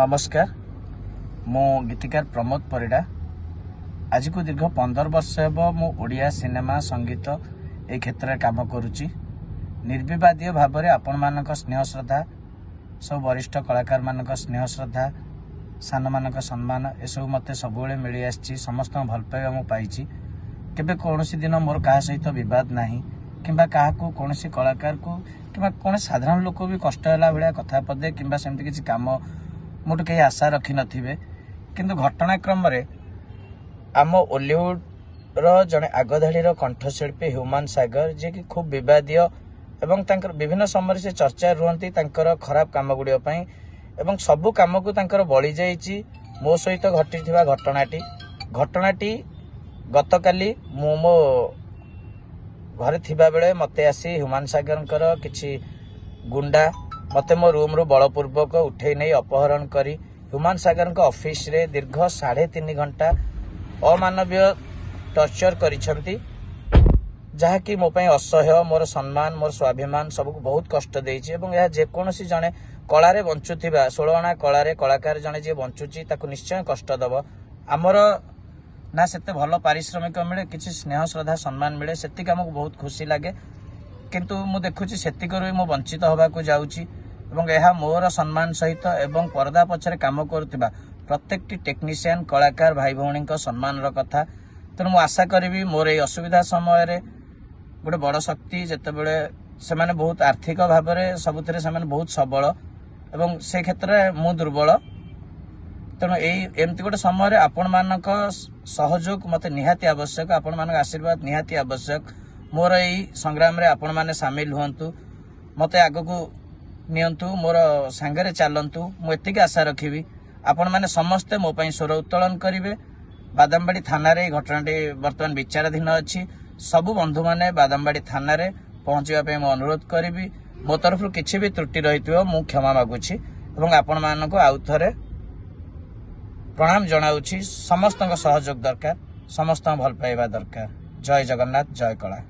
नमस्कार मु गीतिकार प्रमोद परिडा आज को दीर्घ 15 वर्ष मु ओडिया सिनेमा संगीत ए क्षेत्र में काम करुच्ची निर्विवादीय भाव में आपण मान स्नेह श्रद्धा सब वरिष्ठ कलाकार मान स्नेह श्रद्धा सान मान सम्मान एसबू मत सब मिली आसी समस्त भल पाइबा मु पाइछि केबे कौनसी दिन मोर क्या सहित बद ना कि कौन कलाकार को कि कौन साधारण लोक भी कष्ट है भाया कथा पदे कि सेमती किसी कम मुझे कहीं आशा रखी नथिबे किंतु घटनाक्रम आम ओलीवुड जड़े आगधाड़ी कंठशिल्पी ह्यूमान सागर जी की खूब विवादीय एवं विभिन्न समय से चर्चा रुहति खराब कम गुड़िया एवं सबू कम को बड़ी जाइए मो सहित घटी घटनाटी गतकाली मो घरे थिबा बेले मते आसी ह्यूमान सागर किछि गुंडा मते मो रूम रु बलपूर्वक उठे नहीं अपहरण करी ह्यूमान सागर ऑफिस रे दीर्घ 3.5 घंटा अमानवीय टर्चर करिसंती जहाँकि मो पई असह्य मोर सम्मान मोर स्वाभिमान सबको बहुत कष्ट देइछि एवं यह जेकोसी जने कलारे बंचुथिबा 16 अणा कलारे कलाकार जने जे बंचुछि ताकु निश्चय कष्ट दब आमर ना सेते भल पारिश्रमिक मिले किसी स्नेह श्रद्धा सम्मान मिले सेतिक आमको बहुत खुशी लगे किंतु मु देखुची सेतिकरु मु वंचित होबा को जाउची एवं यह मोर सम्मान सहित एवं पर्दा पछरे काम करुथिबा प्रत्येक टेक्नीशियन कलाकार भाई भौणी सम्मान कथा तेणु मु आशा करी मोर ये असुविधा समय रे गोटे बड़ शक्ति जेतेबेले से माने बहुत आर्थिक भाव में सबुथिरे से माने बहुत सबल एवं से क्षेत्र में मु दुर्बल तेणु एमती गोटे समय आपण मानक सहयोग मत निहाती आवश्यक आपण मानक आशीर्वाद निहाती आवश्यक मोर यही संग्राम रे आपण माने सामिल हुंतु मते आगकू नियंतु मोर सांगरे चलंतु मु एतिक आशा रखिबी आपण माने समस्ते मो पई स्वर उत्तोलन करिवे बादामबाड़ी थाना रे घटनाटी वर्तमान विचाराधीन अछि सबु बंधु माने बादामबाड़ी थाना रे पहुंचवा पे मु अनुरोध करिबी मो तरफ किछि भी त्रुटि रहितो मु क्षमा मागुछि एवं आपण मानको आउ थरे प्रणाम जनाऊछि समस्त सहयोग दरकार समस्त भल पाइबा दरकार जय जगन्नाथ जय कला।